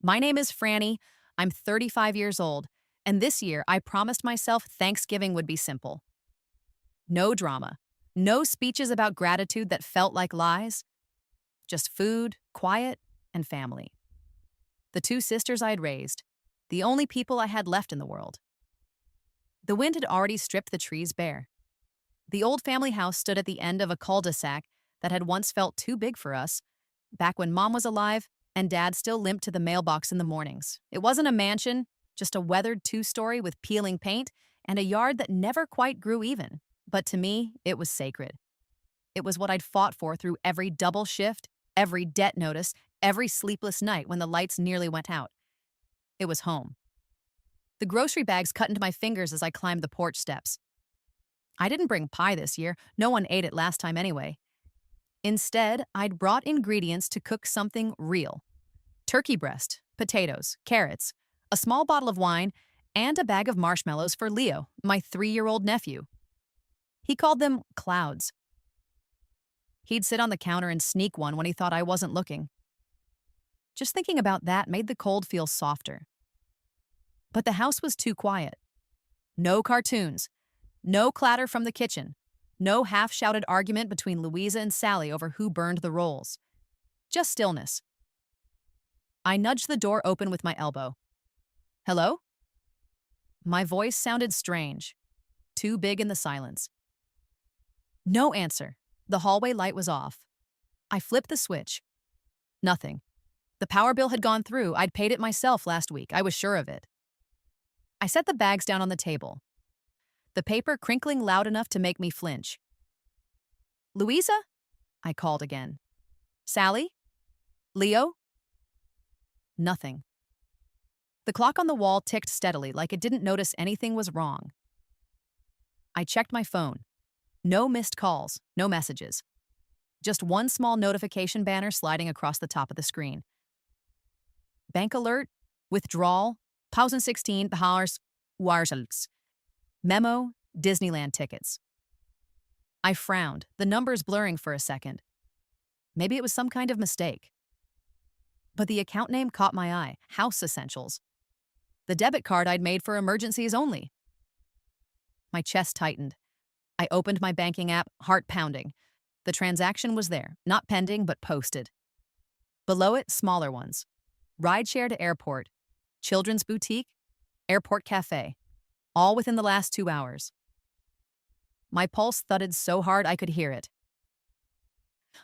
My name is Franny. I'm 35 years old, and this year I promised myself Thanksgiving would be simple. No drama, no speeches about gratitude that felt like lies, just food, quiet, and family. The two sisters I'd raised, the only people I had left in the world. The wind had already stripped the trees bare. The old family house stood at the end of a cul-de-sac that had once felt too big for us, back when Mom was alive and Dad still limped to the mailbox in the mornings. It wasn't a mansion, just a weathered two-story with peeling paint and a yard that never quite grew even. But to me, it was sacred. It was what I'd fought for through every double shift, every debt notice, every sleepless night when the lights nearly went out. It was home. The grocery bags cut into my fingers as I climbed the porch steps. I didn't bring pie this year. No one ate it last time anyway. Instead, I'd brought ingredients to cook something real. Turkey breast, potatoes, carrots, a small bottle of wine, and a bag of marshmallows for Leo, my 3-year-old nephew. He called them clouds. He'd sit on the counter and sneak one when he thought I wasn't looking. Just thinking about that made the cold feel softer. But the house was too quiet. No cartoons, no clatter from the kitchen, no half-shouted argument between Louisa and Sally over who burned the rolls. Just stillness. I nudged the door open with my elbow. Hello? My voice sounded strange, too big in the silence. No answer. The hallway light was off. I flipped the switch. Nothing. The power bill had gone through. I'd paid it myself last week. I was sure of it. I set the bags down on the table, the paper crinkling loud enough to make me flinch. Louisa? I called again. Sally? Leo? Nothing. The clock on the wall ticked steadily, like it didn't notice anything was wrong. I checked my phone. No missed calls, no messages. Just one small notification banner sliding across the top of the screen. Bank alert, withdrawal, 2016 Bahars Warsalks. Memo, Disneyland tickets. I frowned, the numbers blurring for a second. Maybe it was some kind of mistake. But the account name caught my eye, House Essentials. The debit card I'd made for emergencies only. My chest tightened. I opened my banking app, heart pounding. The transaction was there, not pending, but posted. Below it, smaller ones. Rideshare to airport, children's boutique, airport cafe, all within the last 2 hours. My pulse thudded so hard I could hear it.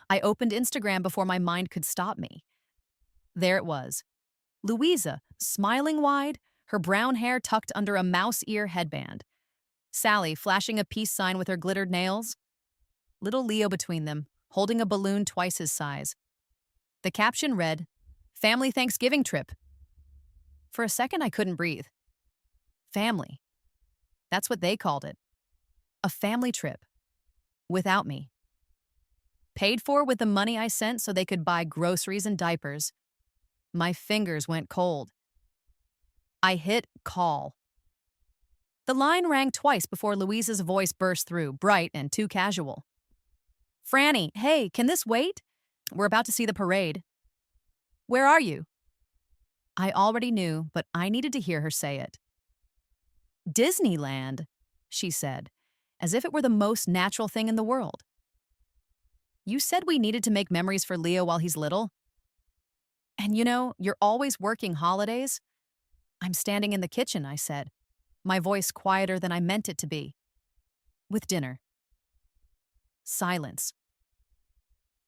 I opened Instagram before my mind could stop me. There it was. Louisa, smiling wide, her brown hair tucked under a mouse ear headband. Sally, flashing a peace sign with her glittered nails. Little Leo between them, holding a balloon twice his size. The caption read, Family Thanksgiving Trip. For a second, I couldn't breathe. Family. That's what they called it. A family trip. Without me. Paid for with the money I sent so they could buy groceries and diapers. My fingers went cold. I hit call. The line rang twice before Louisa's voice burst through, bright and too casual. Franny, hey, can this wait? We're about to see the parade. Where are you? I already knew, but I needed to hear her say it. Disneyland, she said, as if it were the most natural thing in the world. You said we needed to make memories for Leo while he's little. And you're always working holidays. I'm standing in the kitchen, I said, my voice quieter than I meant it to be. With dinner. Silence.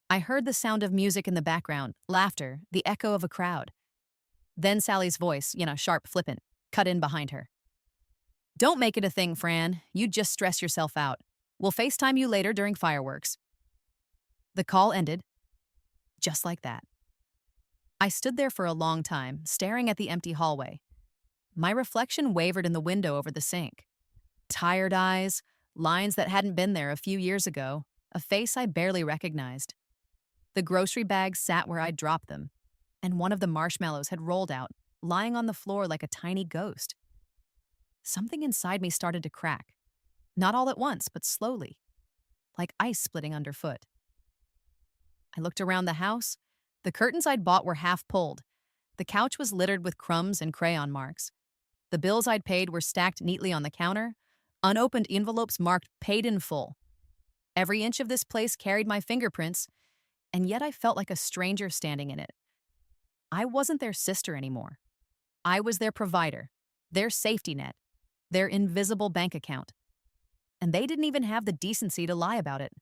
I heard the sound of music in the background, laughter, the echo of a crowd. Then Sally's voice, sharp, flippant, cut in behind her. Don't make it a thing, Fran. You'd just stress yourself out. We'll FaceTime you later during fireworks. The call ended. Just like that. I stood there for a long time, staring at the empty hallway. My reflection wavered in the window over the sink. Tired eyes, lines that hadn't been there a few years ago, a face I barely recognized. The grocery bags sat where I'd dropped them, and one of the marshmallows had rolled out, lying on the floor like a tiny ghost. Something inside me started to crack. Not all at once, but slowly, like ice splitting underfoot. I looked around the house. The curtains I'd bought were half pulled. The couch was littered with crumbs and crayon marks. The bills I'd paid were stacked neatly on the counter, unopened envelopes marked paid in full. Every inch of this place carried my fingerprints, and yet I felt like a stranger standing in it. I wasn't their sister anymore. I was their provider, their safety net, their invisible bank account. And they didn't even have the decency to lie about it.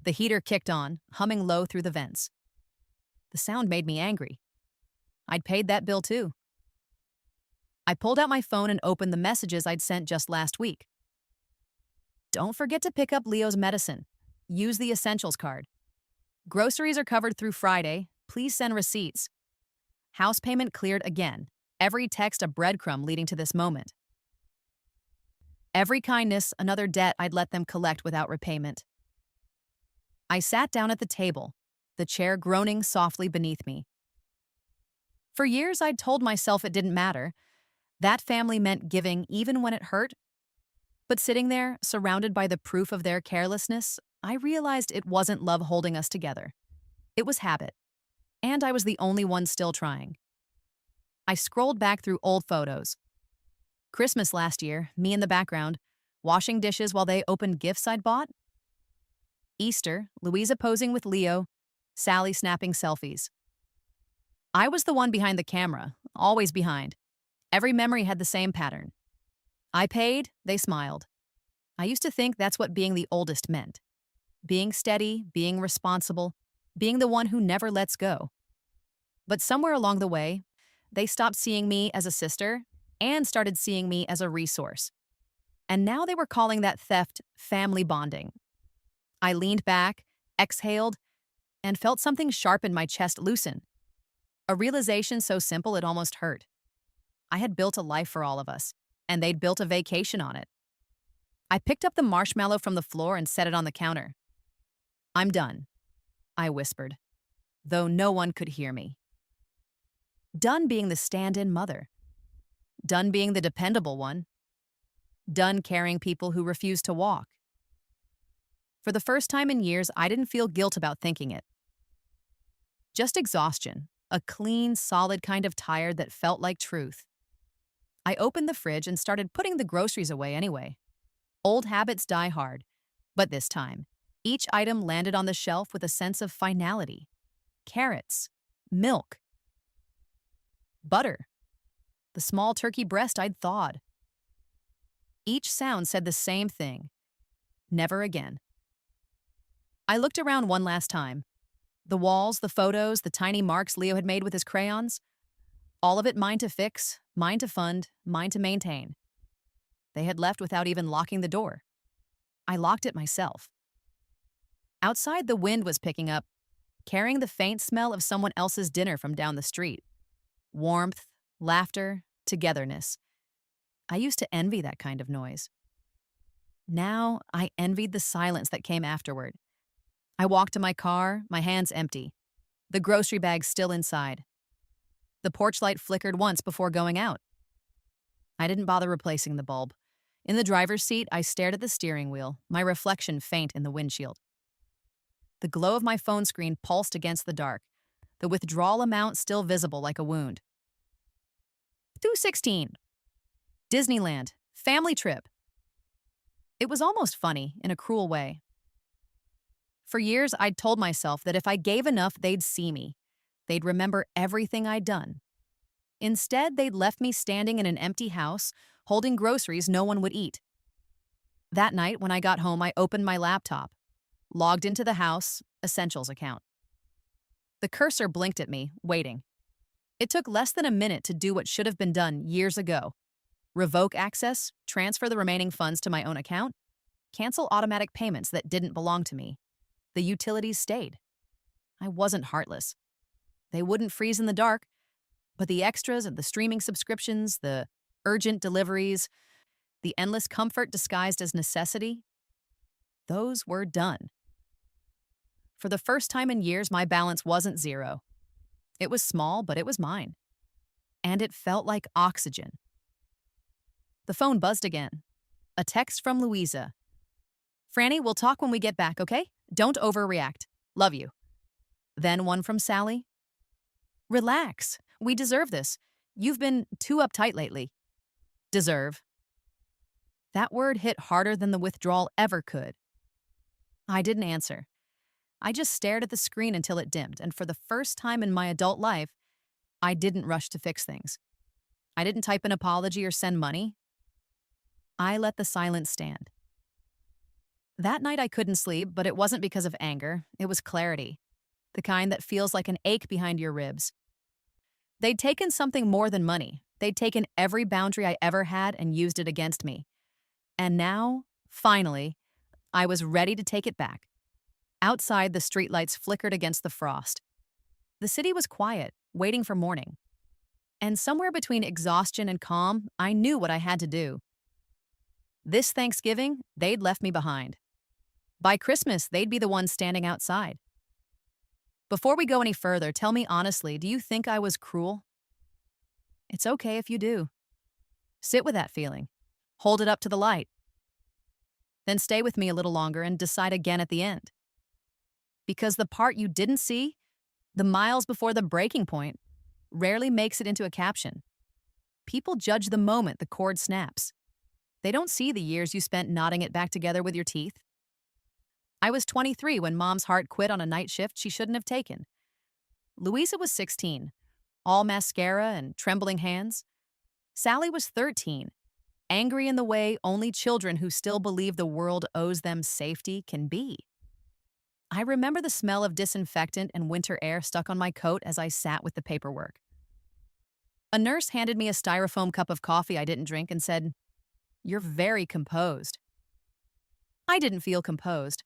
The heater kicked on, humming low through the vents. The sound made me angry. I'd paid that bill too. I pulled out my phone and opened the messages I'd sent just last week. Don't forget to pick up Leo's medicine. Use the essentials card. Groceries are covered through Friday. Please send receipts. House payment cleared again. Every text a breadcrumb leading to this moment. Every kindness, another debt I'd let them collect without repayment. I sat down at the table, the chair groaning softly beneath me. For years, I'd told myself it didn't matter. That family meant giving even when it hurt. But sitting there, surrounded by the proof of their carelessness, I realized it wasn't love holding us together. It was habit. And I was the only one still trying. I scrolled back through old photos. Christmas last year, me in the background, washing dishes while they opened gifts I'd bought. Easter, Louisa posing with Leo, Sally snapping selfies. I was the one behind the camera, always behind. Every memory had the same pattern. I paid, they smiled. I used to think that's what being the oldest meant. Being steady, being responsible, being the one who never lets go. But somewhere along the way, they stopped seeing me as a sister and started seeing me as a resource. And now they were calling that theft family bonding. I leaned back, exhaled, and felt something sharp in my chest loosen. A realization so simple it almost hurt. I had built a life for all of us, and they'd built a vacation on it. I picked up the marshmallow from the floor and set it on the counter. I'm done, I whispered, though no one could hear me. Done being the stand-in mother. Done being the dependable one. Done carrying people who refuse to walk. For the first time in years, I didn't feel guilt about thinking it. Just exhaustion, a clean, solid kind of tired that felt like truth. I opened the fridge and started putting the groceries away anyway. Old habits die hard, but this time, each item landed on the shelf with a sense of finality. Carrots, milk, butter, the small turkey breast I'd thawed. Each sound said the same thing. Never again. I looked around one last time. The walls, the photos, the tiny marks Leo had made with his crayons. All of it mine to fix, mine to fund, mine to maintain. They had left without even locking the door. I locked it myself. Outside, the wind was picking up, carrying the faint smell of someone else's dinner from down the street. Warmth, laughter, togetherness. I used to envy that kind of noise. Now, I envied the silence that came afterward. I walked to my car, my hands empty. The grocery bag still inside. The porch light flickered once before going out. I didn't bother replacing the bulb. In the driver's seat, I stared at the steering wheel, my reflection faint in the windshield. The glow of my phone screen pulsed against the dark, the withdrawal amount still visible like a wound. 216. Disneyland. Family trip. It was almost funny, in a cruel way. For years, I'd told myself that if I gave enough, they'd see me. They'd remember everything I'd done. Instead, they'd left me standing in an empty house, holding groceries no one would eat. That night, when I got home, I opened my laptop, logged into the house, essentials account. The cursor blinked at me, waiting. It took less than a minute to do what should have been done years ago. Revoke access, transfer the remaining funds to my own account, cancel automatic payments that didn't belong to me. The utilities stayed. I wasn't heartless. They wouldn't freeze in the dark, but the extras and the streaming subscriptions, the urgent deliveries, the endless comfort disguised as necessity, those were done. For the first time in years, my balance wasn't zero. It was small, but it was mine. And it felt like oxygen. The phone buzzed again. A text from Louisa. Franny, we'll talk when we get back, okay? Don't overreact. Love you. Then one from Sally. Relax. We deserve this. You've been too uptight lately. Deserve. That word hit harder than the withdrawal ever could. I didn't answer. I just stared at the screen until it dimmed, and for the first time in my adult life, I didn't rush to fix things. I didn't type an apology or send money. I let the silence stand. That night I couldn't sleep, but it wasn't because of anger. It was clarity, the kind that feels like an ache behind your ribs. They'd taken something more than money. They'd taken every boundary I ever had and used it against me. And now, finally, I was ready to take it back. Outside, the streetlights flickered against the frost. The city was quiet, waiting for morning. And somewhere between exhaustion and calm, I knew what I had to do. This Thanksgiving, they'd left me behind. By Christmas, they'd be the ones standing outside. Before we go any further, tell me honestly, do you think I was cruel? It's okay if you do. Sit with that feeling. Hold it up to the light. Then stay with me a little longer and decide again at the end. Because the part you didn't see, the miles before the breaking point, rarely makes it into a caption. People judge the moment the cord snaps. They don't see the years you spent knotting it back together with your teeth. I was 23 when Mom's heart quit on a night shift she shouldn't have taken. Louisa was 16, all mascara and trembling hands. Sally was 13, angry in the way only children who still believe the world owes them safety can be. I remember the smell of disinfectant and winter air stuck on my coat as I sat with the paperwork. A nurse handed me a styrofoam cup of coffee I didn't drink and said, "You're very composed." I didn't feel composed.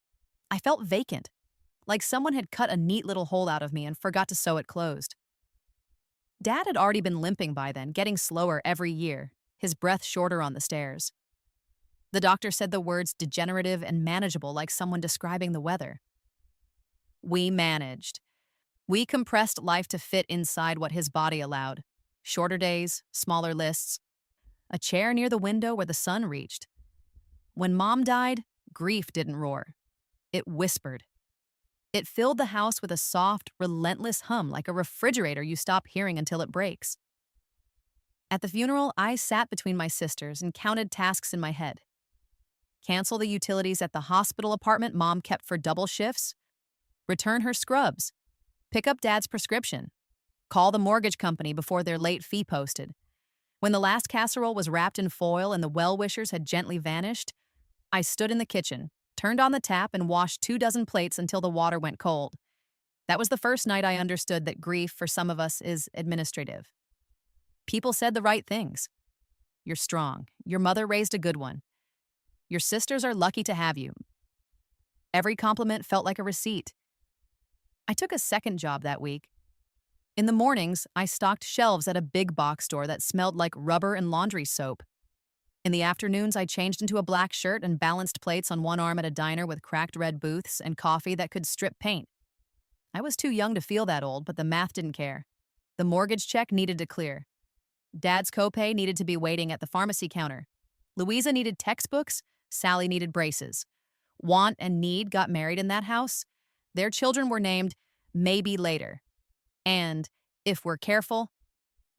I felt vacant, like someone had cut a neat little hole out of me and forgot to sew it closed. Dad had already been limping by then, getting slower every year, his breath shorter on the stairs. The doctor said the words degenerative and manageable like someone describing the weather. We managed. We compressed life to fit inside what his body allowed. Shorter days, smaller lists. A chair near the window where the sun reached. When Mom died, grief didn't roar. It whispered. It filled the house with a soft, relentless hum like a refrigerator you stop hearing until it breaks. At the funeral, I sat between my sisters and counted tasks in my head. Cancel the utilities at the hospital apartment Mom kept for double shifts. Return her scrubs. Pick up Dad's prescription. Call the mortgage company before their late fee posted. When the last casserole was wrapped in foil and the well-wishers had gently vanished, I stood in the kitchen, turned on the tap, and washed 24 plates until the water went cold. That was the first night I understood that grief for some of us is administrative. People said the right things. You're strong. Your mother raised a good one. Your sisters are lucky to have you. Every compliment felt like a receipt. I took a second job that week. In the mornings, I stocked shelves at a big box store that smelled like rubber and laundry soap. In the afternoons, I changed into a black shirt and balanced plates on one arm at a diner with cracked red booths and coffee that could strip paint. I was too young to feel that old, but the math didn't care. The mortgage check needed to clear. Dad's copay needed to be waiting at the pharmacy counter. Louisa needed textbooks. Sally needed braces. Want and Need got married in that house. Their children were named Maybe Later. And, if we're careful,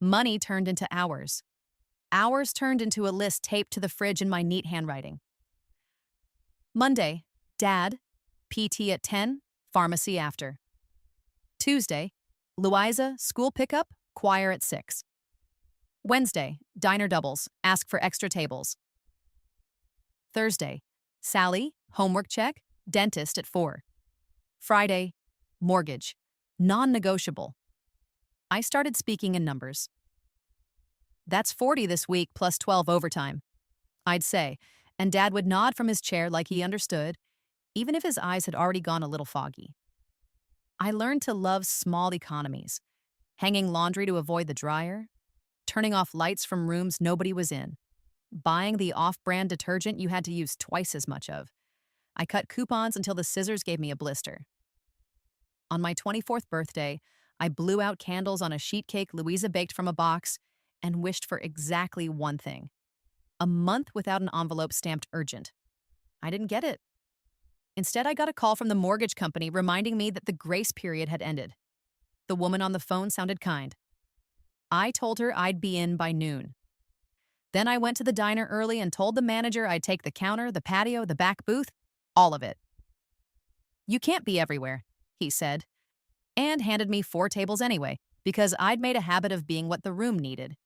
money turned into hours. Hours turned into a list taped to the fridge in my neat handwriting. Monday, Dad, PT at 10, pharmacy after. Tuesday, Louisa, school pickup, choir at 6. Wednesday, diner doubles, ask for extra tables. Thursday, Sally, homework check, dentist at 4. Friday, mortgage, non-negotiable. I started speaking in numbers. That's 40 this week plus 12 overtime, I'd say, and Dad would nod from his chair like he understood, even if his eyes had already gone a little foggy. I learned to love small economies, hanging laundry to avoid the dryer, turning off lights from rooms nobody was in, buying the off-brand detergent you had to use twice as much of. I cut coupons until the scissors gave me a blister. On my 24th birthday, I blew out candles on a sheet cake Louisa baked from a box and wished for exactly one thing: a month without an envelope stamped urgent. I didn't get it. Instead, I got a call from the mortgage company reminding me that the grace period had ended. The woman on the phone sounded kind. I told her I'd be in by noon. Then I went to the diner early and told the manager I'd take the counter, the patio, the back booth, all of it. You can't be everywhere, he said, and handed me 4 tables anyway, because I'd made a habit of being what the room needed.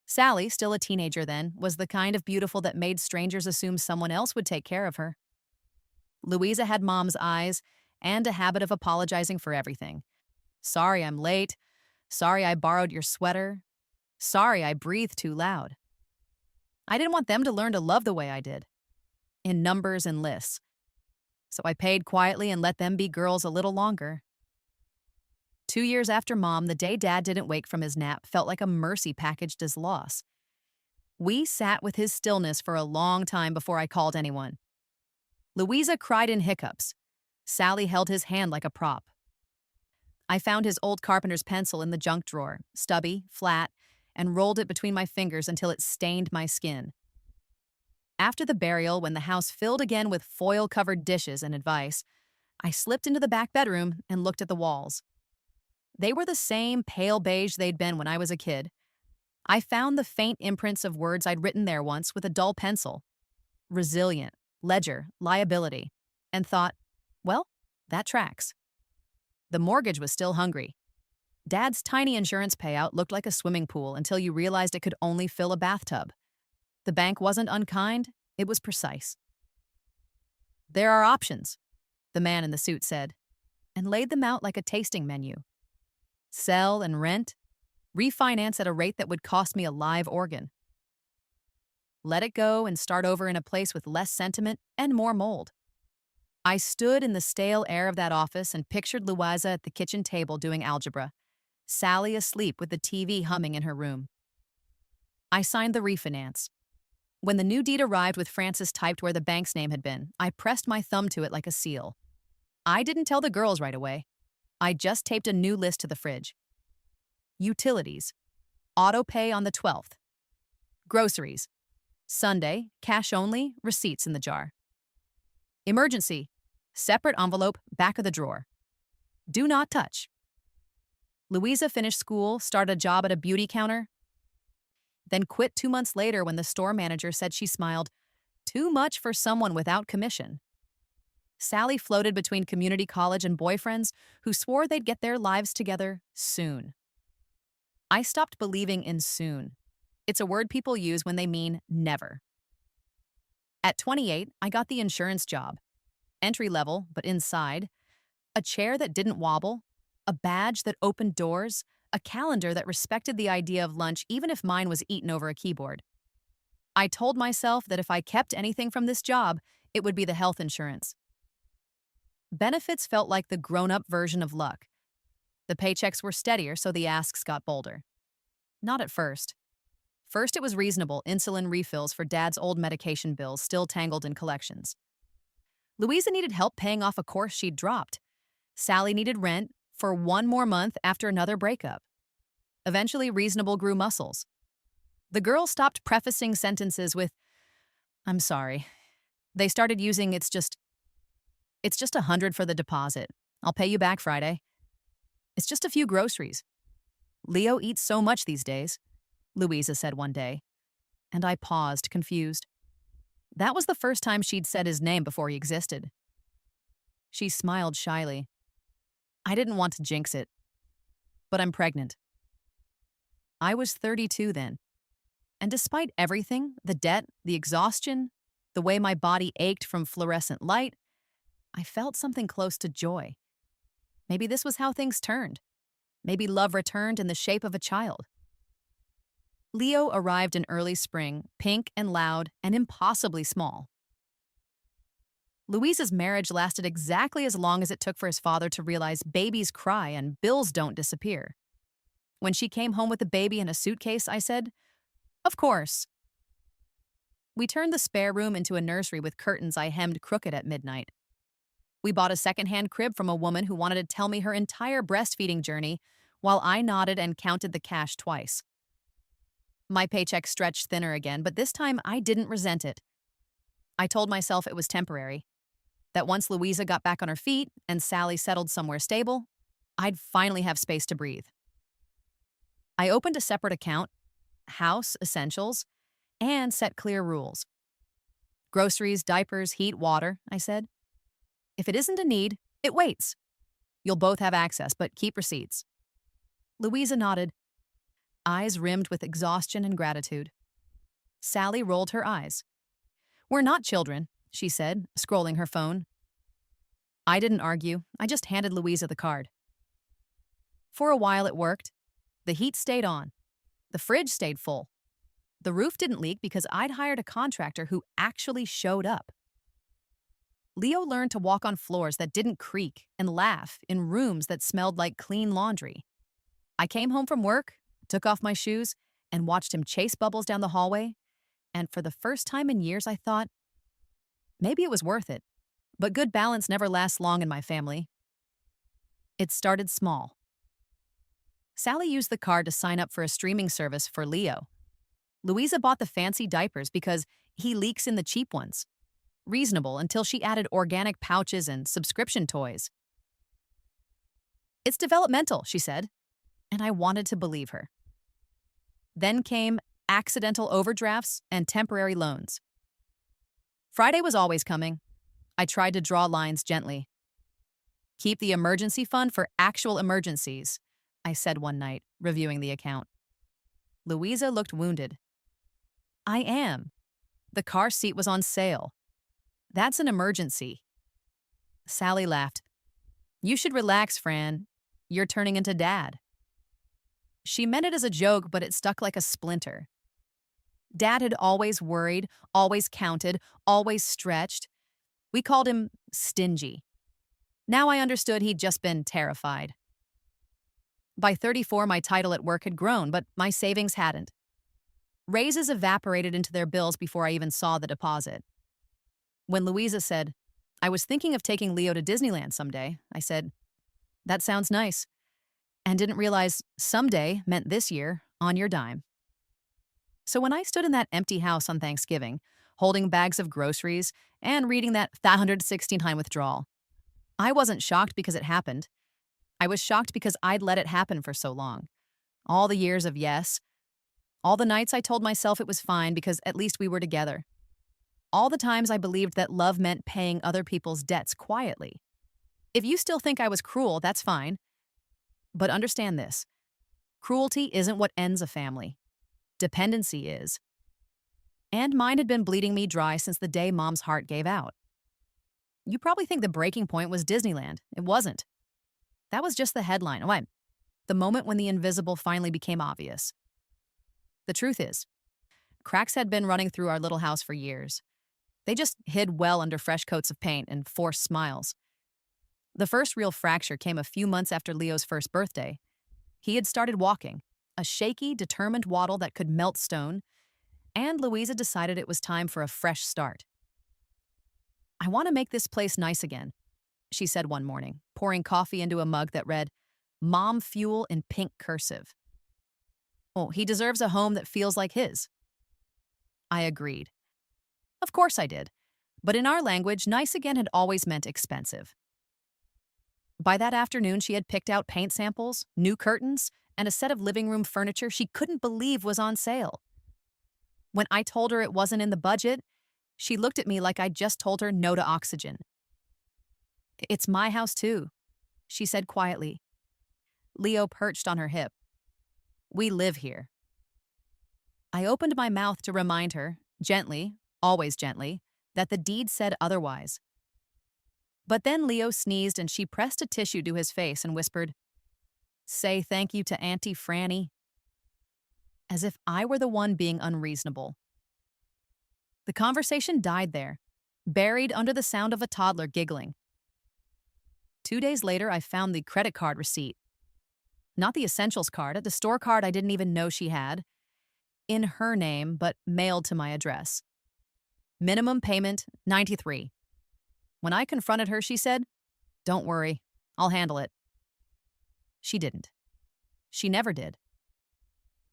Sally, still a teenager then, was the kind of beautiful that made strangers assume someone else would take care of her. Louisa had mom's eyes and a habit of apologizing for everything. Sorry I'm late. Sorry I borrowed your sweater. Sorry I breathed too loud. I didn't want them to learn to love the way I did, in numbers and lists. So I paid quietly and let them be girls a little longer. 2 years after Mom, the day Dad didn't wake from his nap felt like a mercy packaged as loss. We sat with his stillness for a long time before I called anyone. Louisa cried in hiccups. Sally held his hand like a prop. I found his old carpenter's pencil in the junk drawer, stubby, flat, and rolled it between my fingers until it stained my skin. After the burial, when the house filled again with foil-covered dishes and advice, I slipped into the back bedroom and looked at the walls. They were the same pale beige they'd been when I was a kid. I found the faint imprints of words I'd written there once with a dull pencil. Resilient, ledger, liability, and thought, well, that tracks. The mortgage was still hungry. Dad's tiny insurance payout looked like a swimming pool until you realized it could only fill a bathtub. The bank wasn't unkind, it was precise. There are options, the man in the suit said, and laid them out like a tasting menu. Sell and rent, refinance at a rate that would cost me a live organ. Let it go and start over in a place with less sentiment and more mold. I stood in the stale air of that office and pictured Louisa at the kitchen table doing algebra, Sally asleep with the TV humming in her room. I signed the refinance. When the new deed arrived with Francis typed where the bank's name had been, I pressed my thumb to it like a seal. I didn't tell the girls right away. I just taped a new list to the fridge. Utilities. Auto pay on the 12th. Groceries. Sunday, cash only, receipts in the jar. Emergency. Separate envelope, back of the drawer. Do not touch. Louisa finished school, started a job at a beauty counter, then quit 2 months later when the store manager said she smiled, too much for someone without commission. Sally floated between community college and boyfriends who swore they'd get their lives together soon. I stopped believing in soon. It's a word people use when they mean never. At 28, I got the insurance job. Entry level, but inside. A chair that didn't wobble. A badge that opened doors. A calendar that respected the idea of lunch even if mine was eaten over a keyboard. I told myself that if I kept anything from this job, it would be the health insurance. Benefits felt like the grown-up version of luck. The paychecks were steadier, so the asks got bolder. Not at first. First, it was reasonable insulin refills for Dad's old medication bills still tangled in collections. Louisa needed help paying off a course she'd dropped. Sally needed rent for 1 more month after another breakup. Eventually, reasonable grew muscles. The girls stopped prefacing sentences with, "I'm sorry." They started using, It's just $100 for the deposit. I'll pay you back Friday. It's just a few groceries. Leo eats so much these days, Louisa said one day. And I paused, confused. That was the first time she'd said his name before he existed. She smiled shyly. I didn't want to jinx it, but I'm pregnant. I was 32 then. And despite everything, the debt, the exhaustion, the way my body ached from fluorescent light, I felt something close to joy. Maybe this was how things turned. Maybe love returned in the shape of a child. Leo arrived in early spring, pink and loud and impossibly small. Louisa's marriage lasted exactly as long as it took for his father to realize babies cry and bills don't disappear. When she came home with the baby in a suitcase, I said, "Of course." We turned the spare room into a nursery with curtains I hemmed crooked at midnight. We bought a secondhand crib from a woman who wanted to tell me her entire breastfeeding journey while I nodded and counted the cash twice. My paycheck stretched thinner again, but this time I didn't resent it. I told myself it was temporary, that once Louisa got back on her feet and Sally settled somewhere stable, I'd finally have space to breathe. I opened a separate account, house essentials, and set clear rules. Groceries, diapers, heat, water, I said. If it isn't a need, it waits. You'll both have access, but keep receipts. Louisa nodded, eyes rimmed with exhaustion and gratitude. Sally rolled her eyes. We're not children, she said, scrolling her phone. I didn't argue. I just handed Louisa the card. For a while it worked. The heat stayed on. The fridge stayed full. The roof didn't leak because I'd hired a contractor who actually showed up. Leo learned to walk on floors that didn't creak and laugh in rooms that smelled like clean laundry. I came home from work, took off my shoes, and watched him chase Bubbles down the hallway, and for the first time in years I thought, maybe it was worth it, but good balance never lasts long in my family. It started small. Sally used the card to sign up for a streaming service for Leo. Louisa bought the fancy diapers because he leaks in the cheap ones. Reasonable until she added organic pouches and subscription toys. It's developmental, she said, and I wanted to believe her. Then came accidental overdrafts and temporary loans. Friday was always coming. I tried to draw lines gently. Keep the emergency fund for actual emergencies, I said one night, reviewing the account. Louisa looked wounded. I am. The car seat was on sale. That's an emergency. Sally laughed. You should relax, Fran. You're turning into Dad. She meant it as a joke, but it stuck like a splinter. Dad had always worried, always counted, always stretched. We called him stingy. Now I understood he'd just been terrified. By 34, my title at work had grown, but my savings hadn't. Raises evaporated into their bills before I even saw the deposit. When Louisa said, I was thinking of taking Leo to Disneyland someday, I said, that sounds nice, and didn't realize someday meant this year, on your dime. So when I stood in that empty house on Thanksgiving, holding bags of groceries and reading that 116 withdrawal, I wasn't shocked because it happened. I was shocked because I'd let it happen for so long. All the years of yes. All the nights I told myself it was fine because at least we were together. All the times I believed that love meant paying other people's debts quietly. If you still think I was cruel, that's fine. But understand this. Cruelty isn't what ends a family. Dependency is. And mine had been bleeding me dry since the day Mom's heart gave out. You probably think the breaking point was Disneyland. It wasn't. That was just the headline. The moment when the invisible finally became obvious. The truth is, cracks had been running through our little house for years. They just hid well under fresh coats of paint and forced smiles. The first real fracture came a few months after Leo's first birthday. He had started walking, a shaky, determined waddle that could melt stone, and Louisa decided it was time for a fresh start. I want to make this place nice again, she said one morning, pouring coffee into a mug that read, Mom Fuel in pink cursive. Oh, he deserves a home that feels like his. I agreed. Of course I did. But in our language, nice again had always meant expensive. By that afternoon, she had picked out paint samples, new curtains, and a set of living room furniture she couldn't believe was on sale. When I told her it wasn't in the budget, she looked at me like I'd just told her no to oxygen. It's my house too, she said quietly. Leo perched on her hip. We live here. I opened my mouth to remind her, gently, always gently, that the deed said otherwise. But then Leo sneezed and she pressed a tissue to his face and whispered, Say thank you to Auntie Franny. As if I were the one being unreasonable. The conversation died there, buried under the sound of a toddler giggling. 2 days later, I found the credit card receipt. Not the essentials card, the store card I didn't even know she had. In her name, but mailed to my address. Minimum payment, $93. When I confronted her, she said, Don't worry, I'll handle it. She didn't. She never did.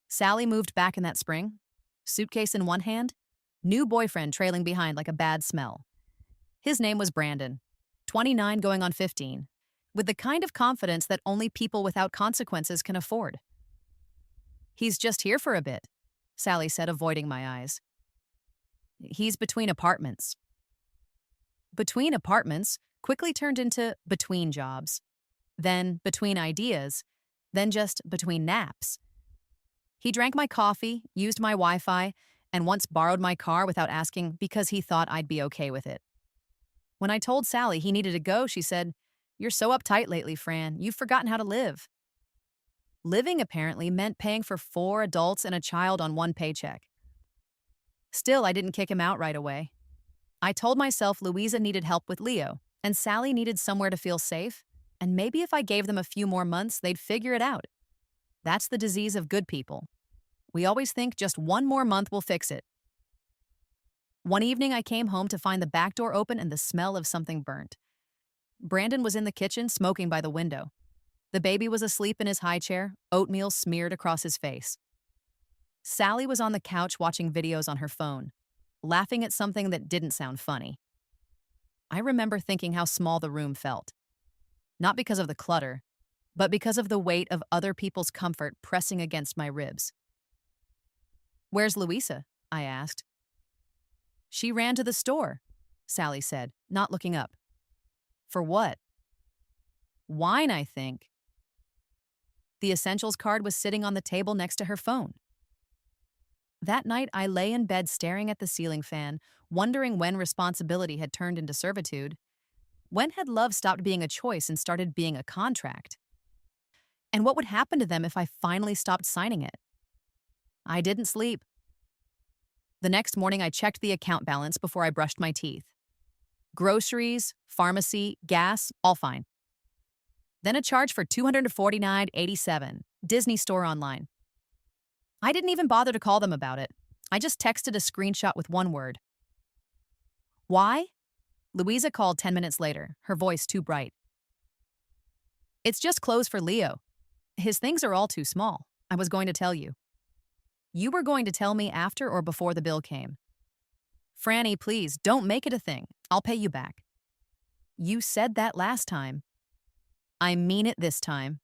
Sally moved back in that spring, suitcase in one hand, new boyfriend trailing behind like a bad smell. His name was Brandon, 29 going on 15, with the kind of confidence that only people without consequences can afford. He's just here for a bit, Sally said, avoiding my eyes. He's between apartments. Between apartments quickly turned into between jobs, then between ideas, then just between naps. He drank my coffee, used my Wi-Fi, and once borrowed my car without asking because he thought I'd be okay with it. When I told Sally he needed to go, she said, "You're so uptight lately, Fran. You've forgotten how to live." Living apparently meant paying for 4 adults and a child on one paycheck. Still, I didn't kick him out right away. I told myself Louisa needed help with Leo, and Sally needed somewhere to feel safe, and maybe if I gave them a few more months, they'd figure it out. That's the disease of good people. We always think just one more month will fix it. One evening, I came home to find the back door open and the smell of something burnt. Brandon was in the kitchen, smoking by the window. The baby was asleep in his high chair, oatmeal smeared across his face. Sally was on the couch watching videos on her phone, laughing at something that didn't sound funny. I remember thinking how small the room felt. Not because of the clutter, but because of the weight of other people's comfort pressing against my ribs. "Where's Louisa?" I asked. "She ran to the store," Sally said, not looking up. "For what?" "Wine, I think." The essentials card was sitting on the table next to her phone. That night, I lay in bed staring at the ceiling fan, wondering when responsibility had turned into servitude. When had love stopped being a choice and started being a contract? And what would happen to them if I finally stopped signing it? I didn't sleep. The next morning, I checked the account balance before I brushed my teeth. Groceries, pharmacy, gas, all fine. Then a charge for $249.87, Disney Store online. I didn't even bother to call them about it. I just texted a screenshot with one word. "Why?" Louisa called 10 minutes later, her voice too bright. "It's just clothes for Leo. His things are all too small. I was going to tell you." "You were going to tell me after or before the bill came." "Franny, please, don't make it a thing. I'll pay you back." "You said that last time." "I mean it this time."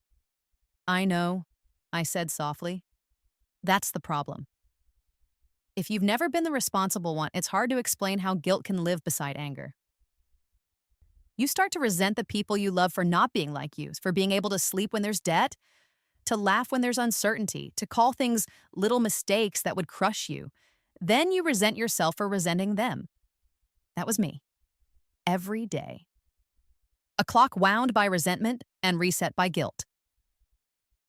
"I know," I said softly. That's the problem. If you've never been the responsible one, it's hard to explain how guilt can live beside anger. You start to resent the people you love for not being like you, for being able to sleep when there's debt, to laugh when there's uncertainty, to call things little mistakes that would crush you. Then you resent yourself for resenting them. That was me. Every day. A clock wound by resentment and reset by guilt.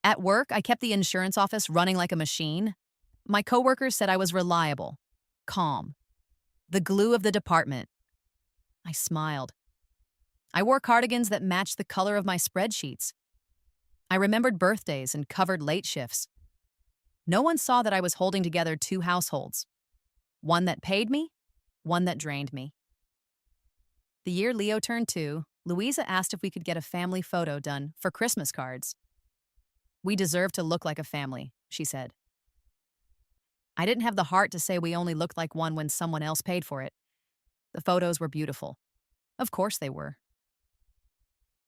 At work, I kept the insurance office running like a machine. My coworkers said I was reliable, calm, the glue of the department. I smiled. I wore cardigans that matched the color of my spreadsheets. I remembered birthdays and covered late shifts. No one saw that I was holding together 2 households. One that paid me, one that drained me. The year Leo turned 2, Louisa asked if we could get a family photo done for Christmas cards. "We deserve to look like a family," she said. I didn't have the heart to say we only looked like one when someone else paid for it. The photos were beautiful. Of course they were.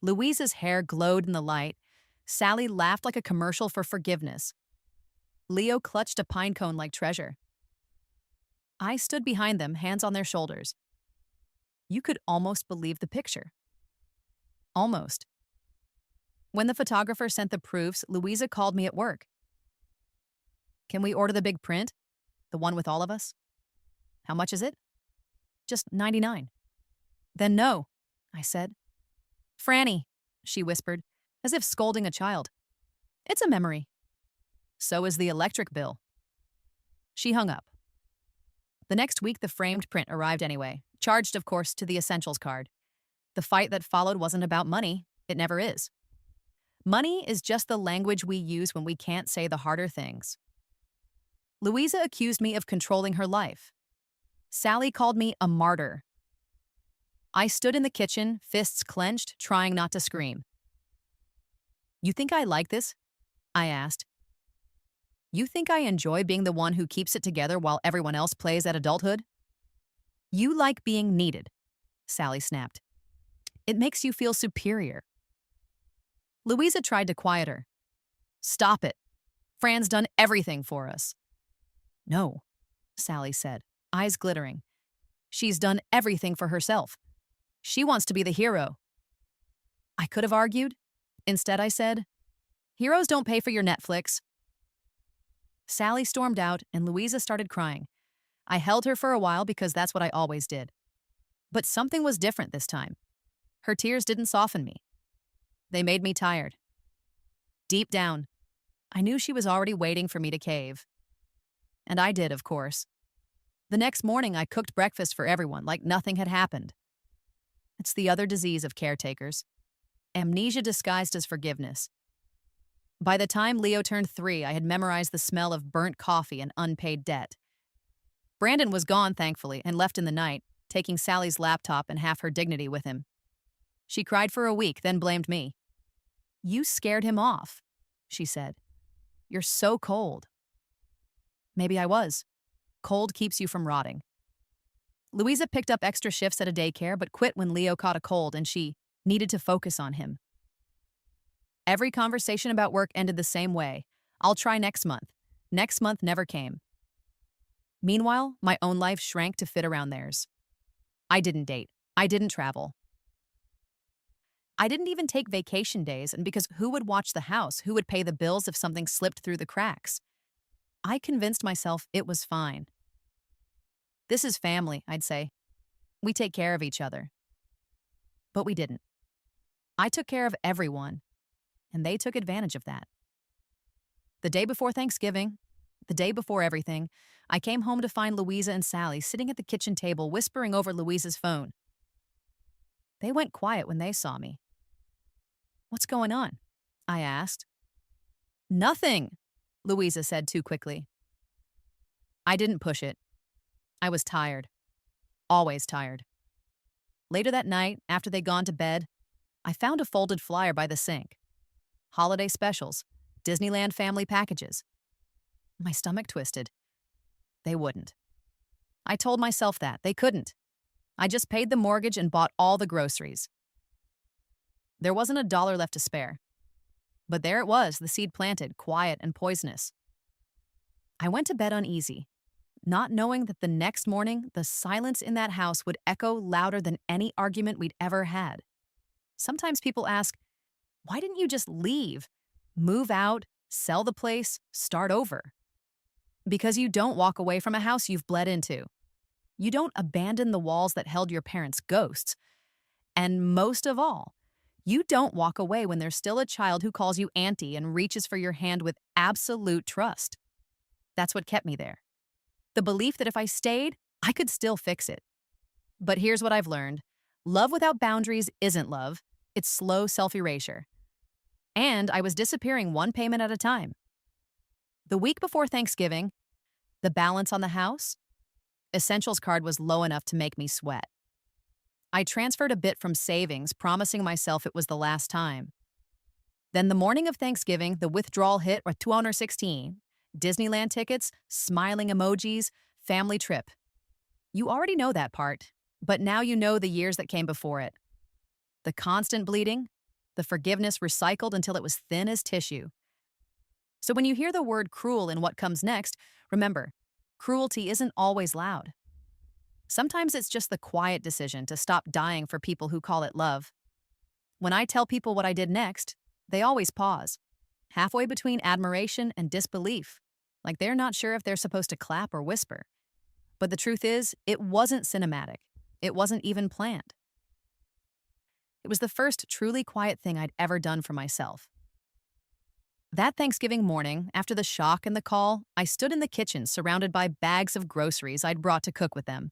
Louisa's hair glowed in the light. Sally laughed like a commercial for forgiveness. Leo clutched a pine cone like treasure. I stood behind them, hands on their shoulders. You could almost believe the picture. Almost. When the photographer sent the proofs, Louisa called me at work. "Can we order the big print? The one with all of us?" "How much is it?" "Just $99. "Then no," I said. "Franny," she whispered, as if scolding a child. "It's a memory." "So is the electric bill." She hung up. The next week, the framed print arrived anyway, charged, of course, to the essentials card. The fight that followed wasn't about money. It never is. Money is just the language we use when we can't say the harder things. Louisa accused me of controlling her life. Sally called me a martyr. I stood in the kitchen, fists clenched, trying not to scream. "You think I like this?" I asked. "You think I enjoy being the one who keeps it together while everyone else plays at adulthood?" "You like being needed," Sally snapped. "It makes you feel superior." Louisa tried to quiet her. "Stop it. Fran's done everything for us. No, Sally said, eyes glittering. She's done everything for herself. She wants to be the hero. I could have argued. Instead, I said, heroes don't pay for your Netflix. Sally stormed out, and Louisa started crying. I held her for a while because that's what I always did. But something was different this time. Her tears didn't soften me. They made me tired. Deep down, I knew she was already waiting for me to cave. And I did, of course. The next morning, I cooked breakfast for everyone like nothing had happened. It's the other disease of caretakers. Amnesia disguised as forgiveness. By the time Leo turned 3, I had memorized the smell of burnt coffee and unpaid debt. Brandon was gone, thankfully, and left in the night, taking Sally's laptop and half her dignity with him. She cried for a week, then blamed me. You scared him off, she said. You're so cold. Maybe I was. Cold keeps you from rotting. Louisa picked up extra shifts at a daycare, but quit when Leo caught a cold and she needed to focus on him. Every conversation about work ended the same way. I'll try next month. Next month never came. Meanwhile, my own life shrank to fit around theirs. I didn't date. I didn't travel. I didn't even take vacation days, and because who would watch the house? Who would pay the bills if something slipped through the cracks? I convinced myself it was fine. This is family, I'd say. We take care of each other. But we didn't. I took care of everyone, and they took advantage of that. The day before Thanksgiving, the day before everything, I came home to find Louisa and Sally sitting at the kitchen table whispering over Louisa's phone. They went quiet when they saw me. What's going on? I asked. Nothing, Louisa said too quickly. I didn't push it. I was tired. Always tired. Later that night, after they'd gone to bed, I found a folded flyer by the sink. Holiday specials, Disneyland family packages. My stomach twisted. They wouldn't. I told myself that. They couldn't. I just paid the mortgage and bought all the groceries. There wasn't $1 left to spare. But there it was, the seed planted, quiet and poisonous. I went to bed uneasy, not knowing that the next morning, the silence in that house would echo louder than any argument we'd ever had. Sometimes people ask, why didn't you just leave? Move out, sell the place, start over? Because you don't walk away from a house you've bled into. You don't abandon the walls that held your parents' ghosts. And most of all, you don't walk away when there's still a child who calls you auntie and reaches for your hand with absolute trust. That's what kept me there. The belief that if I stayed, I could still fix it. But here's what I've learned. Love without boundaries isn't love. It's slow self-erasure. And I was disappearing one payment at a time. The week before Thanksgiving, the balance on the house, Essentials card was low enough to make me sweat. I transferred a bit from savings, promising myself it was the last time. Then the morning of Thanksgiving, the withdrawal hit with 216, Disneyland tickets, smiling emojis, family trip. You already know that part, but now you know the years that came before it. The constant bleeding, the forgiveness recycled until it was thin as tissue. So when you hear the word cruel in what comes next, remember, cruelty isn't always loud. Sometimes it's just the quiet decision to stop dying for people who call it love. When I tell people what I did next, they always pause, halfway between admiration and disbelief, like they're not sure if they're supposed to clap or whisper. But the truth is, it wasn't cinematic. It wasn't even planned. It was the first truly quiet thing I'd ever done for myself. That Thanksgiving morning, after the shock and the call, I stood in the kitchen surrounded by bags of groceries I'd brought to cook with them.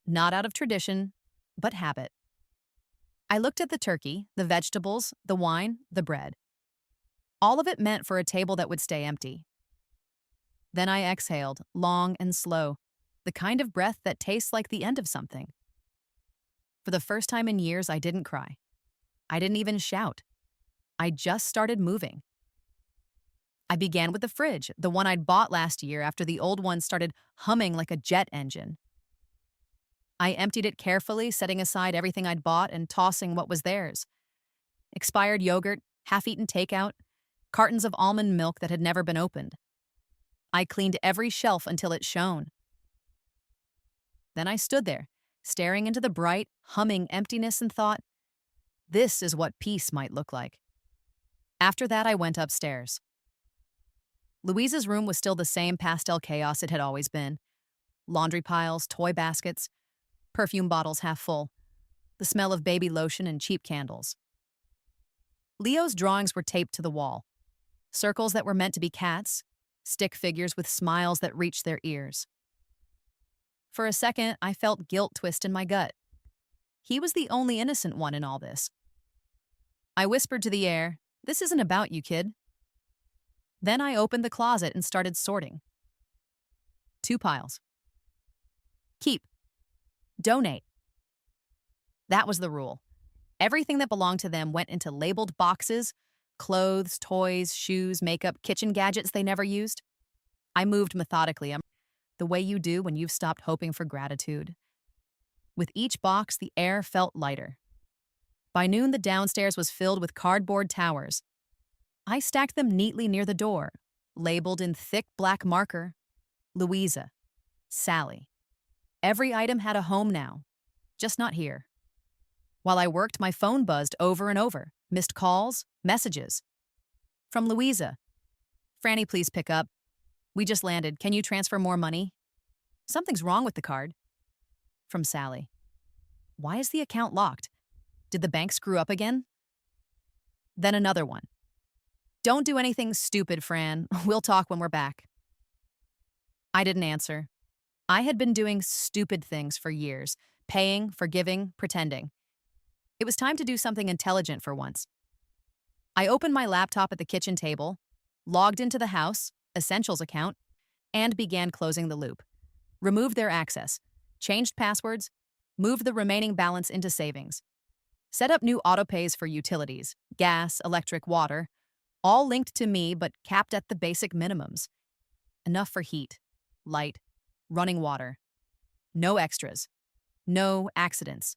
Not out of tradition, but habit. I looked at the turkey, the vegetables, the wine, the bread. All of it meant for a table that would stay empty. Then I exhaled, long and slow, the kind of breath that tastes like the end of something. For the first time in years, I didn't cry. I didn't even shout. I just started moving. I began with the fridge, the one I'd bought last year after the old one started humming like a jet engine. I emptied it carefully, setting aside everything I'd bought and tossing what was theirs. Expired yogurt, half-eaten takeout, cartons of almond milk that had never been opened. I cleaned every shelf until it shone. Then I stood there, staring into the bright, humming emptiness and thought, this is what peace might look like. After that, I went upstairs. Louisa's room was still the same pastel chaos it had always been. Laundry piles, toy baskets, perfume bottles half full, the smell of baby lotion and cheap candles. Leo's drawings were taped to the wall. Circles that were meant to be cats, stick figures with smiles that reached their ears. For a second, I felt guilt twist in my gut. He was the only innocent one in all this. I whispered to the air, "This isn't about you, kid." Then I opened the closet and started sorting. 2 piles. Keep. Donate. That was the rule. Everything that belonged to them went into labeled boxes, clothes, toys, shoes, makeup, kitchen gadgets they never used. I moved methodically, the way you do when you've stopped hoping for gratitude. With each box, the air felt lighter. By noon, the downstairs was filled with cardboard towers. I stacked them neatly near the door, labeled in thick black marker, Louisa, Sally. Every item had a home now, just not here. While I worked, my phone buzzed over and over, missed calls, messages. From Louisa, "Franny, please pick up. We just landed. Can you transfer more money? Something's wrong with the card." From Sally, "Why is the account locked? Did the bank screw up again?" Then another one, "Don't do anything stupid, Fran. We'll talk when we're back." I didn't answer. I had been doing stupid things for years, paying, forgiving, pretending. It was time to do something intelligent for once. I opened my laptop at the kitchen table, logged into the House Essentials account, and began closing the loop. Removed their access, changed passwords, moved the remaining balance into savings. Set up new autopays for utilities, gas, electric, water, all linked to me but capped at the basic minimums. Enough for heat, light, running water. No extras. No accidents.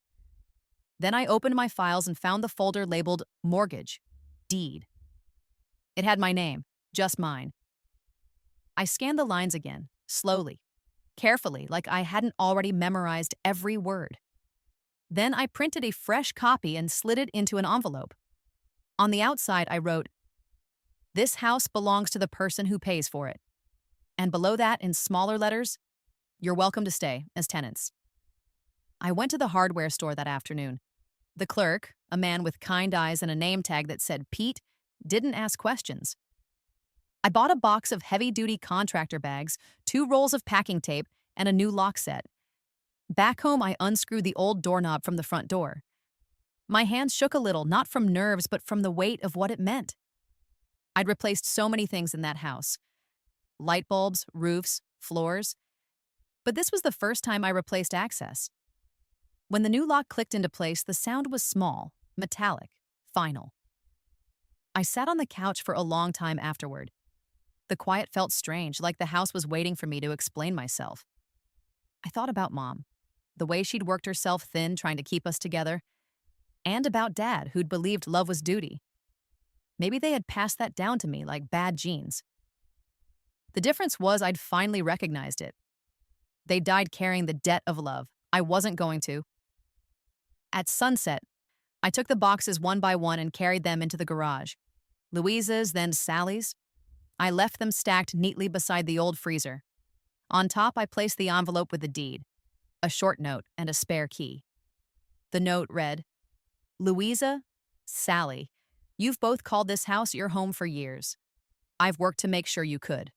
Then I opened my files and found the folder labeled Mortgage, Deed. It had my name, just mine. I scanned the lines again, slowly, carefully, like I hadn't already memorized every word. Then I printed a fresh copy and slid it into an envelope. On the outside, I wrote, "This house belongs to the person who pays for it." And below that, in smaller letters, "You're welcome to stay as tenants." I went to the hardware store that afternoon. The clerk, a man with kind eyes and a name tag that said Pete, didn't ask questions. I bought a box of heavy-duty contractor bags, 2 rolls of packing tape, and a new lock set. Back home, I unscrewed the old doorknob from the front door. My hands shook a little, not from nerves, but from the weight of what it meant. I'd replaced so many things in that house. Light bulbs, roofs, floors. But this was the first time I replaced access. When the new lock clicked into place, the sound was small, metallic, final. I sat on the couch for a long time afterward. The quiet felt strange, like the house was waiting for me to explain myself. I thought about Mom, the way she'd worked herself thin trying to keep us together, and about Dad, who'd believed love was duty. Maybe they had passed that down to me like bad genes. The difference was I'd finally recognized it. They died carrying the debt of love. I wasn't going to. At sunset, I took the boxes one by one and carried them into the garage. Louisa's, then Sally's. I left them stacked neatly beside the old freezer. On top, I placed the envelope with the deed, a short note, and a spare key. The note read, "Louisa, Sally, you've both called this house your home for years. I've worked to make sure you could.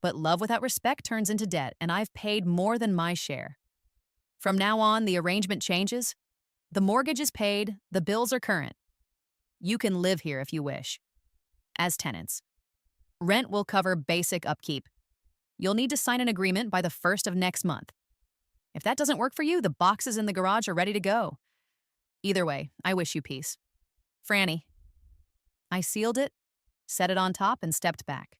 But love without respect turns into debt, and I've paid more than my share. From now on, the arrangement changes. The mortgage is paid, the bills are current. You can live here if you wish. As tenants. Rent will cover basic upkeep. You'll need to sign an agreement by the 1st of next month. If that doesn't work for you, the boxes in the garage are ready to go. Either way, I wish you peace. Franny." I sealed it, set it on top, and stepped back.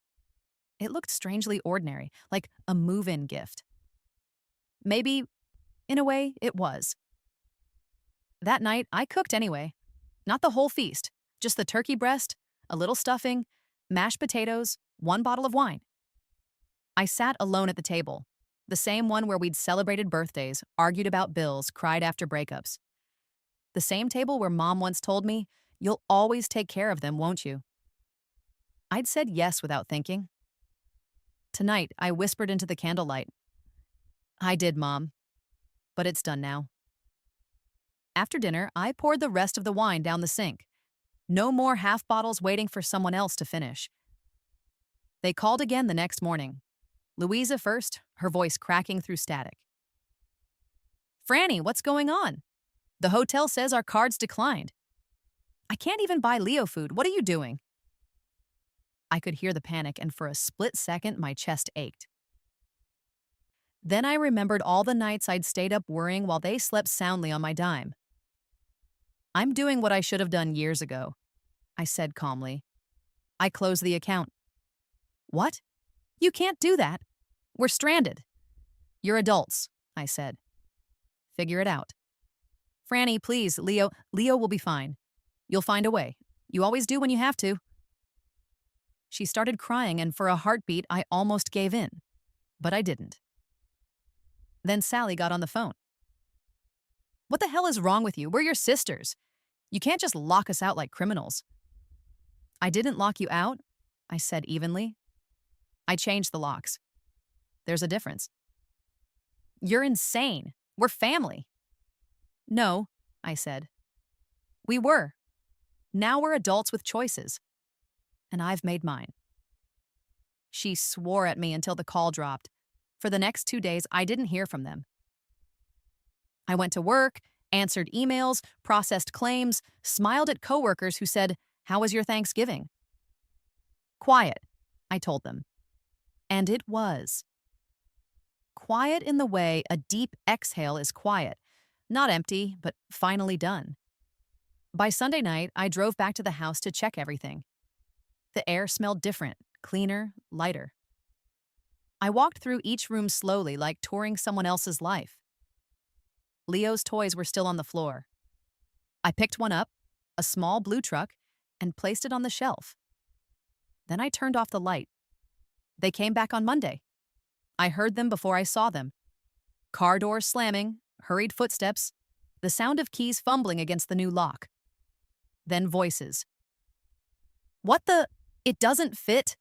It looked strangely ordinary, like a move-in gift. Maybe, in a way, it was. That night, I cooked anyway. Not the whole feast, just the turkey breast, a little stuffing, mashed potatoes, 1 bottle of wine. I sat alone at the table, the same one where we'd celebrated birthdays, argued about bills, cried after breakups. The same table where Mom once told me, "You'll always take care of them, won't you?" I'd said yes without thinking. Tonight, I whispered into the candlelight, "I did, Mom, but it's done now." After dinner, I poured the rest of the wine down the sink. No more half bottles waiting for someone else to finish. They called again the next morning. Louisa first, her voice cracking through static. "Franny, what's going on? The hotel says our cards declined. I can't even buy Leo food. What are you doing?" I could hear the panic, and for a split second, my chest ached. Then I remembered all the nights I'd stayed up worrying while they slept soundly on my dime. "I'm doing what I should have done years ago," I said calmly. "I closed the account." "What? You can't do that. We're stranded." "You're adults," I said. "Figure it out." "Franny, please, Leo will be fine. You'll find a way. You always do when you have to." She started crying, and for a heartbeat, I almost gave in. But I didn't. Then Sally got on the phone. "What the hell is wrong with you? We're your sisters. You can't just lock us out like criminals." "I didn't lock you out," I said evenly. "I changed the locks. There's a difference." "You're insane. We're family." "No," I said. "We were. Now we're adults with choices. And I've made mine." She swore at me until the call dropped. For the next 2 days, I didn't hear from them. I went to work, answered emails, processed claims, smiled at coworkers who said, "How was your Thanksgiving?" "Quiet," I told them. And it was. Quiet in the way a deep exhale is quiet. Not empty, but finally done. By Sunday night, I drove back to the house to check everything. The air smelled different, cleaner, lighter. I walked through each room slowly, like touring someone else's life. Leo's toys were still on the floor. I picked one up, a small blue truck, and placed it on the shelf. Then I turned off the light. They came back on Monday. I heard them before I saw them. Car doors slamming, hurried footsteps, the sound of keys fumbling against the new lock. Then voices. "What the? It doesn't fit."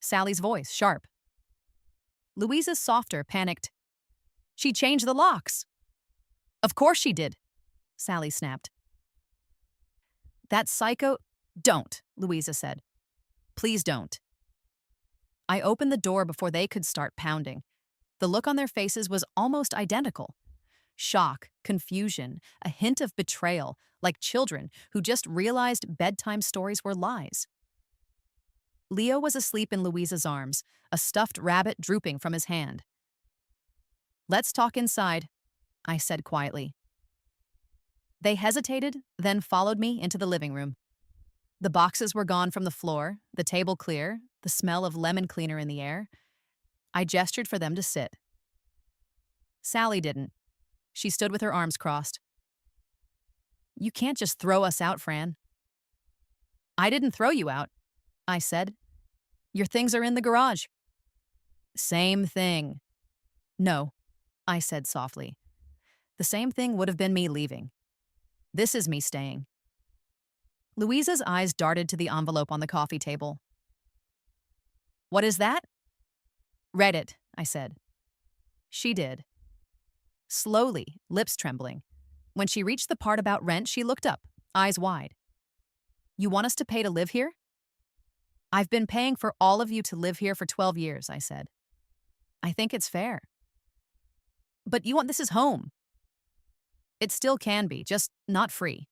Sally's voice, sharp. Louisa's softer, panicked. "She changed the locks." "Of course she did," Sally snapped. "That psycho—" "Don't," Louisa said. "Please don't." I opened the door before they could start pounding. The look on their faces was almost identical. Shock, confusion, a hint of betrayal, like children who just realized bedtime stories were lies. Leo was asleep in Louisa's arms, a stuffed rabbit drooping from his hand. "Let's talk inside," I said quietly. They hesitated, then followed me into the living room. The boxes were gone from the floor, the table clear, the smell of lemon cleaner in the air. I gestured for them to sit. Sally didn't. She stood with her arms crossed. "You can't just throw us out, Fran." "I didn't throw you out," I said. "Your things are in the garage." "Same thing." "No," I said softly. "The same thing would have been me leaving. This is me staying." Louisa's eyes darted to the envelope on the coffee table. "What is that?" "Read it," I said. She did. Slowly, lips trembling. When she reached the part about rent, she looked up, eyes wide. "You want us to pay to live here?" "I've been paying for all of you to live here for 12 years, I said. "I think it's fair." "But you want this is home." "It still can be, just not free."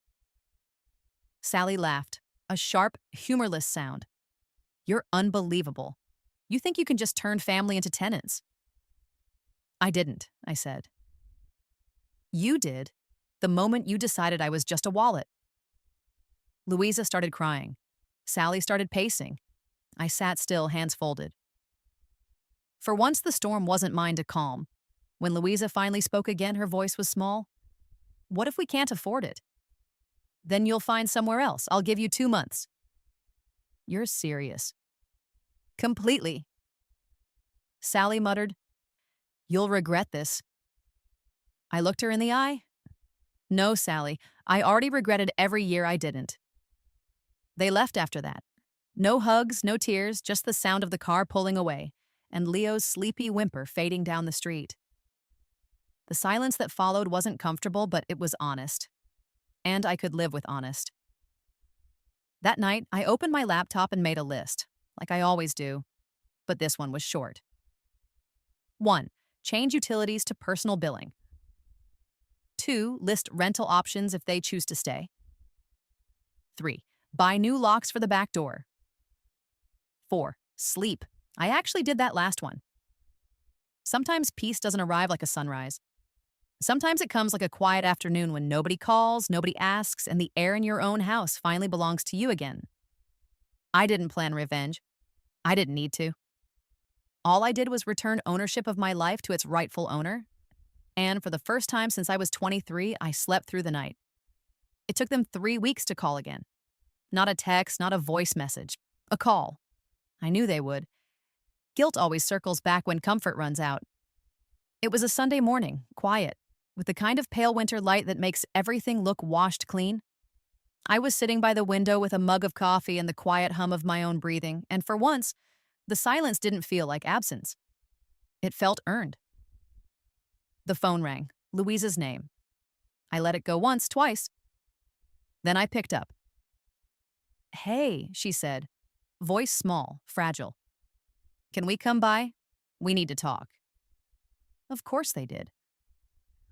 Sally laughed, a sharp, humorless sound. "You're unbelievable. You think you can just turn family into tenants." "I didn't," I said. "You did, the moment you decided I was just a wallet." Louisa started crying. Sally started pacing. I sat still, hands folded. For once, the storm wasn't mine to calm. When Louisa finally spoke again, her voice was small. "What if we can't afford it?" "Then you'll find somewhere else. I'll give you 2 months." "You're serious." "Completely." Sally muttered, "You'll regret this." I looked her in the eye. No, Sally, I already regretted every year I didn't. They left after that. No hugs, no tears, just the sound of the car pulling away, and Leo's sleepy whimper fading down the street. The silence that followed wasn't comfortable, but it was honest. And I could live with honest. That night, I opened my laptop and made a list, like I always do, but this one was short. 1. Change utilities to personal billing. 2. List rental options if they choose to stay. 3. Buy new locks for the back door. 4. Sleep. I actually did that last one. Sometimes peace doesn't arrive like a sunrise. Sometimes it comes like a quiet afternoon when nobody calls, nobody asks, and the air in your own house finally belongs to you again. I didn't plan revenge. I didn't need to. All I did was return ownership of my life to its rightful owner. And for the first time since I was 23, I slept through the night. It took them 3 weeks to call again. Not a text, not a voice message. A call. I knew they would. Guilt always circles back when comfort runs out. It was a Sunday morning, quiet, with the kind of pale winter light that makes everything look washed clean. I was sitting by the window with a mug of coffee and the quiet hum of my own breathing, and for once, the silence didn't feel like absence. It felt earned. The phone rang, Louisa's name. I let it go once, twice. Then I picked up. "Hey," she said, voice small, fragile. "Can we come by? We need to talk." Of course they did.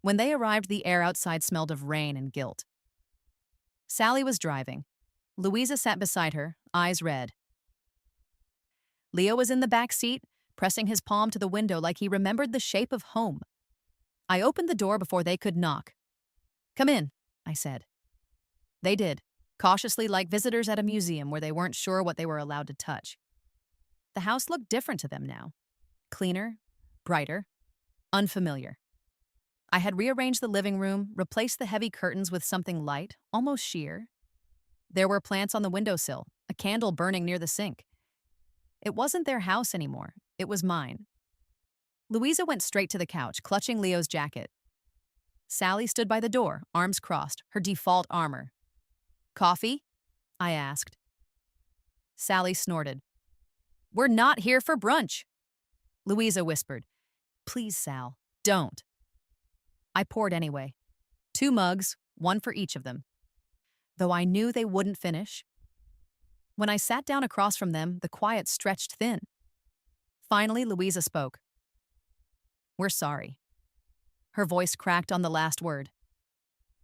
When they arrived, the air outside smelled of rain and guilt. Sally was driving. Louisa sat beside her, eyes red. Leo was in the back seat, pressing his palm to the window like he remembered the shape of home. I opened the door before they could knock. "Come in," I said. They did, cautiously like visitors at a museum where they weren't sure what they were allowed to touch. The house looked different to them now. Cleaner, brighter, unfamiliar. I had rearranged the living room, replaced the heavy curtains with something light, almost sheer. There were plants on the windowsill, a candle burning near the sink. It wasn't their house anymore. It was mine. Louisa went straight to the couch, clutching Leo's jacket. Sally stood by the door, arms crossed, her default armor. "Coffee?" I asked. Sally snorted. "We're not here for brunch." Louisa whispered, "Please, Sal, don't." I poured anyway. 2 mugs, 1 for each of them. Though I knew they wouldn't finish. When I sat down across from them, the quiet stretched thin. Finally, Louisa spoke. "We're sorry." Her voice cracked on the last word.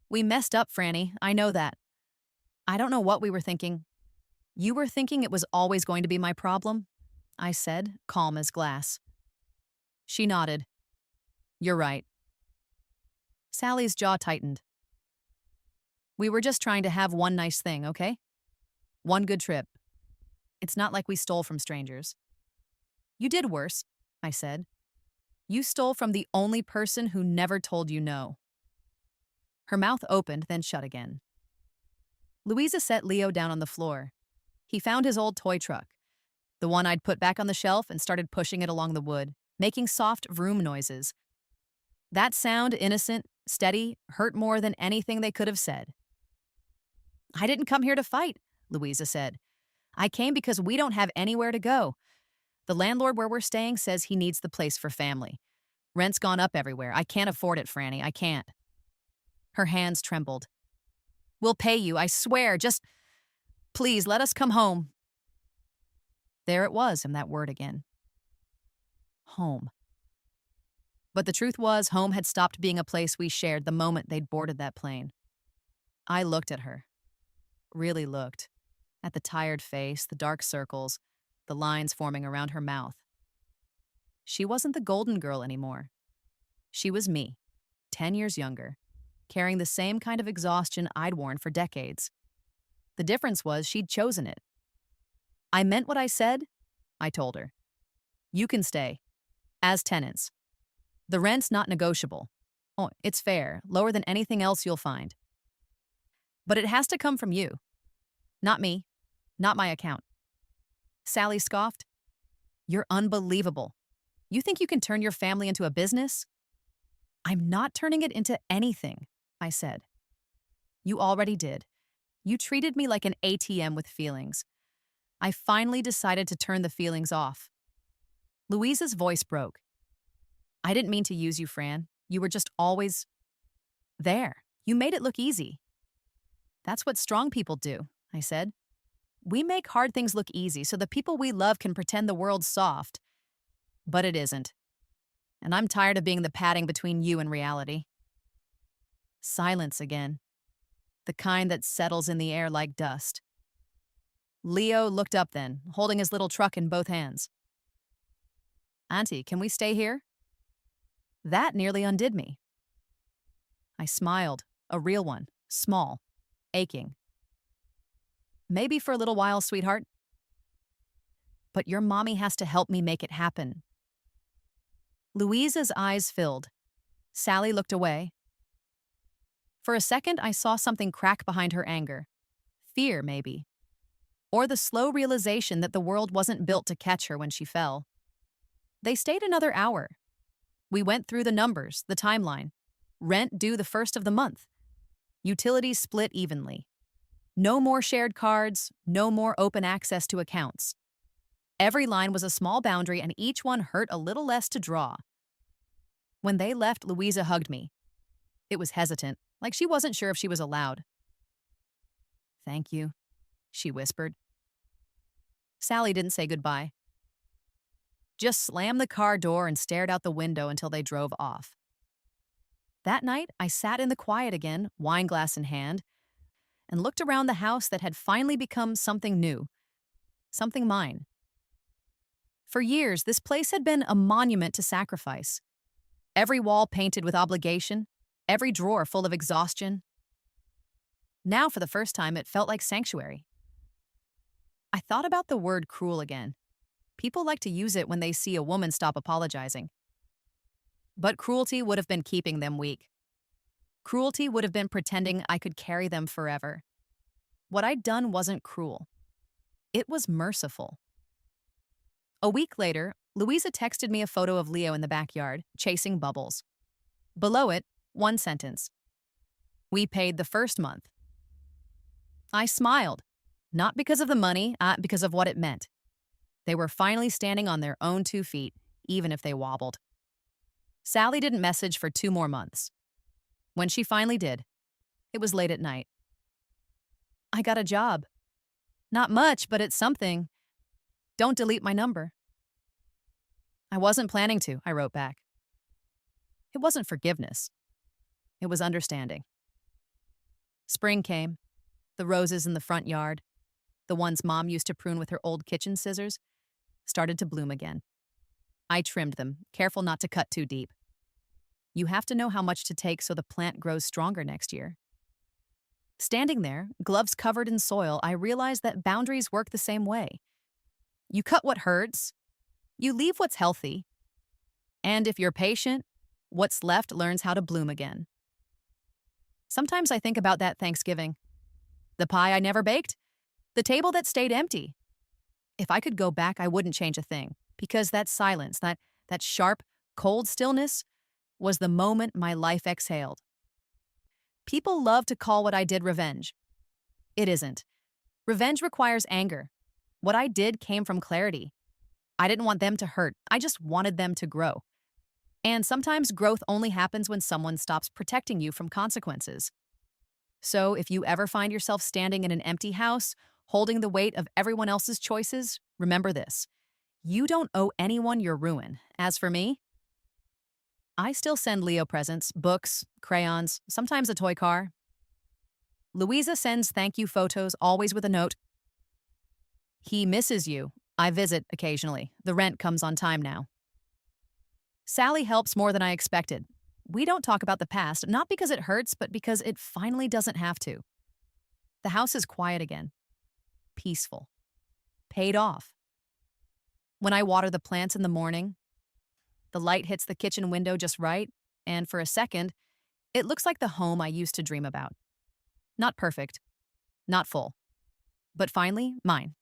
"We messed up, Franny, I know that. I don't know what we were thinking." "You were thinking it was always going to be my problem?" I said, calm as glass. She nodded. "You're right." Sally's jaw tightened. "We were just trying to have one nice thing, okay? One good trip. It's not like we stole from strangers." "You did worse," I said. "You stole from the only person who never told you no." Her mouth opened, then shut again. Louisa set Leo down on the floor. He found his old toy truck, the one I'd put back on the shelf, and started pushing it along the wood, making soft vroom noises. That sound, innocent, steady, hurt more than anything they could have said. "I didn't come here to fight," Louisa said. "I came because we don't have anywhere to go. The landlord where we're staying says he needs the place for family. Rent's gone up everywhere. I can't afford it, Franny. I can't." Her hands trembled. "We'll pay you, I swear. Just, please, let us come home." There it was, in that word again. Home. But the truth was, home had stopped being a place we shared the moment they'd boarded that plane. I looked at her. Really looked. At the tired face, the dark circles, the lines forming around her mouth. She wasn't the golden girl anymore. She was me, 10 years younger, carrying the same kind of exhaustion I'd worn for decades. The difference was she'd chosen it. "I meant what I said," I told her. "You can stay. As tenants. The rent's not negotiable. Oh, it's fair, lower than anything else you'll find. But it has to come from you. Not me. Not my account." Sally scoffed. "You're unbelievable." You think you can turn your family into a business? I'm not turning it into anything, I said. You already did. You treated me like an ATM with feelings. I finally decided to turn the feelings off. Louisa's voice broke. I didn't mean to use you, Fran. You were just always there. You made it look easy. That's what strong people do, I said. We make hard things look easy so the people we love can pretend the world's soft. But it isn't. And I'm tired of being the padding between you and reality. Silence again. The kind that settles in the air like dust. Leo looked up then, holding his little truck in both hands. Auntie, can we stay here? That nearly undid me. I smiled, a real one, small, aching. Maybe for a little while, sweetheart. But your mommy has to help me make it happen. Louisa's eyes filled. Sally looked away. For a second, I saw something crack behind her anger. Fear, maybe. Or the slow realization that the world wasn't built to catch her when she fell. They stayed another hour. We went through the numbers, the timeline. Rent due the first of the month. Utilities split evenly. No more shared cards, no more open access to accounts. Every line was a small boundary and each one hurt a little less to draw. When they left, Louisa hugged me. It was hesitant, like she wasn't sure if she was allowed. Thank you, she whispered. Sally didn't say goodbye. Just slammed the car door and stared out the window until they drove off. That night, I sat in the quiet again, wine glass in hand, and looked around the house that had finally become something new, something mine. For years, this place had been a monument to sacrifice. Every wall painted with obligation, every drawer full of exhaustion. Now, for the first time, it felt like sanctuary. I thought about the word cruel again. People like to use it when they see a woman stop apologizing. But cruelty would have been keeping them weak. Cruelty would have been pretending I could carry them forever. What I'd done wasn't cruel. It was merciful. A week later, Louisa texted me a photo of Leo in the backyard, chasing bubbles. Below it, one sentence. We paid the first month. I smiled, not because of the money, because of what it meant. They were finally standing on their own 2 feet, even if they wobbled. Sally didn't message for 2 more months. When she finally did, it was late at night. I got a job. Not much, but it's something. Don't delete my number. I wasn't planning to, I wrote back. It wasn't forgiveness. It was understanding. Spring came. The roses in the front yard, the ones Mom used to prune with her old kitchen scissors, started to bloom again. I trimmed them, careful not to cut too deep. You have to know how much to take so the plant grows stronger next year. Standing there, gloves covered in soil, I realized that boundaries work the same way. You cut what hurts, you leave what's healthy, and if you're patient, what's left learns how to bloom again. Sometimes I think about that Thanksgiving. The pie I never baked, the table that stayed empty. If I could go back, I wouldn't change a thing, because that silence, that sharp, cold stillness, was the moment my life exhaled. People love to call what I did revenge. It isn't. Revenge requires anger. What I did came from clarity. I didn't want them to hurt. I just wanted them to grow. And sometimes growth only happens when someone stops protecting you from consequences. So if you ever find yourself standing in an empty house, holding the weight of everyone else's choices, remember this. You don't owe anyone your ruin. As for me, I still send Leo presents, books, crayons, sometimes a toy car. Louisa sends thank you photos, always with a note. He misses you. I visit occasionally. The rent comes on time now. Sally helps more than I expected. We don't talk about the past, not because it hurts, but because it finally doesn't have to. The house is quiet again. Peaceful. Paid off. When I water the plants in the morning, the light hits the kitchen window just right, and for a second, it looks like the home I used to dream about. Not perfect, not full, but finally mine.